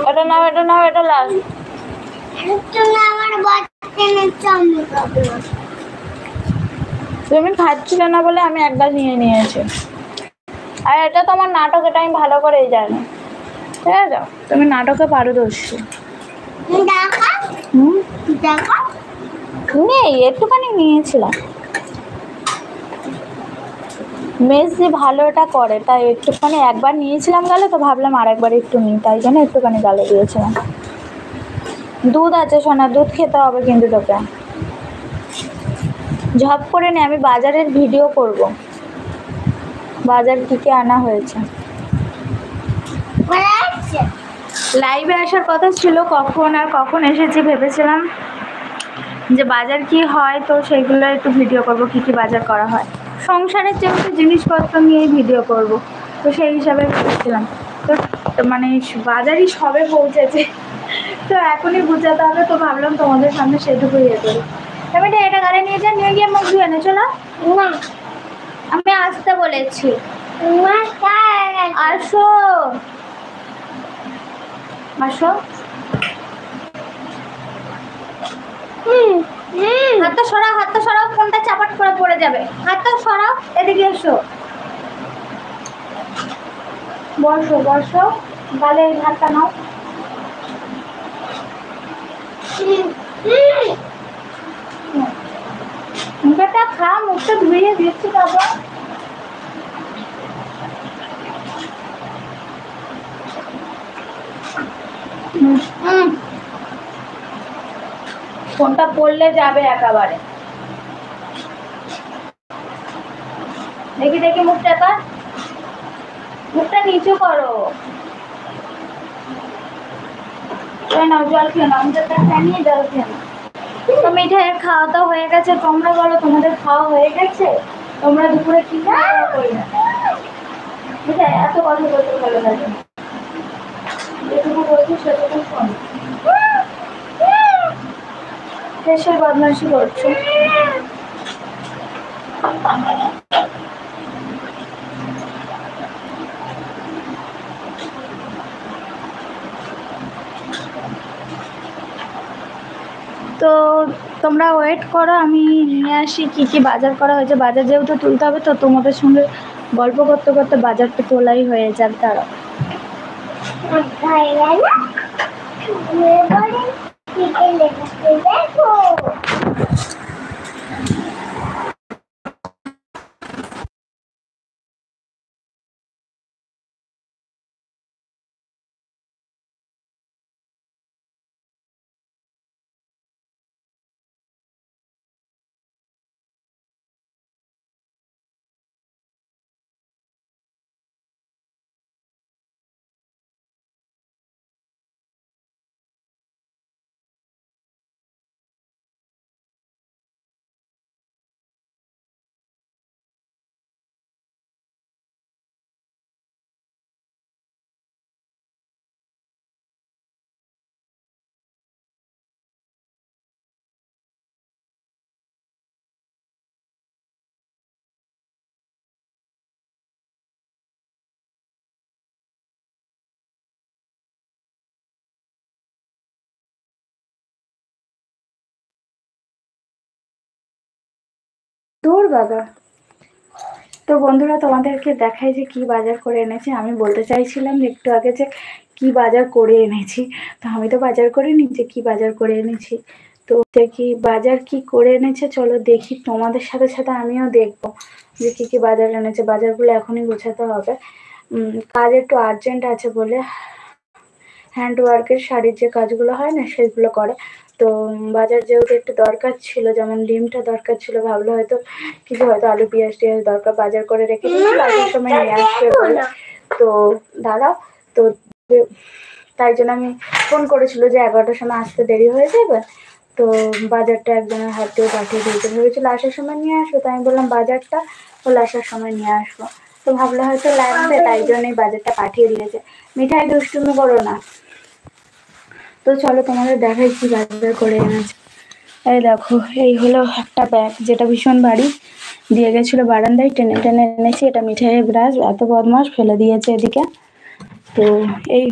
এটা নাও, এটা নাও, এটা লাস্ট। তুমি খাচ্ছিলে না বলে আমি এক গাছ নিয়ে নিয়েছি। আর এটা তোমার নাটক, এটা আমি ভালো করেই জানি, ঠিক আছে? তুমি নাটকে পারদর্শী। নেই, একটুখানি নিয়েছিলাম। মেস যে ভালো এটা করে, তাই একটুখানি একবার নিয়েছিলাম গালে, তো ভাবলাম আর একবার একটু নিই, তাই জন্য একটুখানি গালে দিয়েছিলাম। দুধ আছে সোনা, দুধ খেতে হবে কিন্তু তোকে। ঝপ করে নে, আমি বাজারের ভিডিও করব, বাজার কি কি আনা হয়েছে। লাইভে আসার কথা ছিল, কখন আর কখন এসেছি ভেবেছিলাম যে বাজার কি হয়, তো সেইগুলো একটু ভিডিও করব, কি কি বাজার করা হয় সংসারের যেহেতু জিনিসপত্র নিয়েই ভিডিও করব, তো সেই হিসাবে ভেবেছিলাম। তো মানে বাজারই সবে পৌঁছেছে, তো এখনই বুঝাতে হবে, তো ভাবলাম তোমাদের সামনে সেটুকুই ইয়ে করি। আমি এটা গাড়ি নিয়ে যাই, নিয়ে গিয়ে মুখ ধুয়ে নে। চলো, আমি আসতে বলেছি। আসো আসো। হাতটা সরাও, হাতটা সরাও, ফোনটা চাপাট করে পড়ে যাবে। হাতটা সরাও, এদিকে এসো, বসো বসো, গালে এই হাতটা নাও। মুখটা খা, মুখটা ধুয়ে দিচ্ছি বাবা। ফোনটা পড়লে যাবে একেবারে। দেখি দেখি মুখটা কর, মুখটা নিচু করো। নাও, জল খেয়ে নাও, মুখটা নিয়ে জল খেয়ে নাও। তো মিঠাইয়ের খাওয়া দাওয়া হয়ে গেছে, তোমরা বলো তোমাদের খাওয়া হয়ে গেছে? তোমরা দুপুরে কি খাওয়া করি না? মিঠাই এত কথা বলতে ভালো লাগে, যেটুকু বলছি সেটুকু শোন। দেশের বদমাশি করছো। তো তোমরা ওয়েট করো, আমি নিয়ে আসি কি কি বাজার করা হয়েছে। বাজার যেহেতু তুলতে হবে, তো তোমাদের সঙ্গে গল্প করতে করতে বাজারটা তোলাই হয়ে যাবে। তারা দূর বাবা। তো বন্ধুরা, তোমাদেরকে দেখাই যে কি বাজার করে এনেছি। আমি বলতে চাইছিলাম একটু আগে যে কি বাজার করে এনেছি, তো আমি তো বাজার করিনি, যে কি বাজার করে এনেছি। তো কি বাজার কি করে এনেছে চলো দেখি, তোমাদের সাথে সাথে আমিও দেখবো যে কি কি বাজার এনেছে। বাজারগুলো এখনই গোছাতে হবে, কাজ একটু আর্জেন্ট আছে বলে। হ্যান্ড ওয়ার্কের শাড়ির যে কাজগুলো হয় না, সেগুলো করে। তো বাজার যেহেতু একটু দরকার ছিল, যেমন ডিমটা দরকার ছিল, ভাবলো হয়তো কিছু হয়তো আলু পেঁয়াজ টিয়াজ দরকার, বাজার করে রেখে দিয়েছিল, আসার সময় নিয়ে আসবে বলে। তো দাঁড়াও, তো তাই জন্য আমি ফোন করেছিল যে 11টার সময় আসতে দেরি হয়ে যাবে, তো বাজারটা একজনের হাত দিয়ে পাঠিয়ে দিয়েছে। ভেবেছিল আসার সময় নিয়ে আসবো, তাই আমি বললাম বাজারটা বলে আসার সময় নিয়ে আসবো। তো ভাবলো হয়তো লাগবে, তাই জন্যই বাজারটা পাঠিয়ে দিয়েছে। মিঠাই দুষ্টুমি করো না। তো চলো তোমাদের দেখাই কি বাজার করে এনেছে। এই দেখো, এই হলো একটা ব্যাগ, যেটা ভীষণ ভারী, দিয়ে গেছিলো বারান্দায়, টেনে টেনে এনেছি। এটা মিঠাইয়ের ব্রাশ, এত বদমাস, ফেলে দিয়েছে এদিকে। তো এই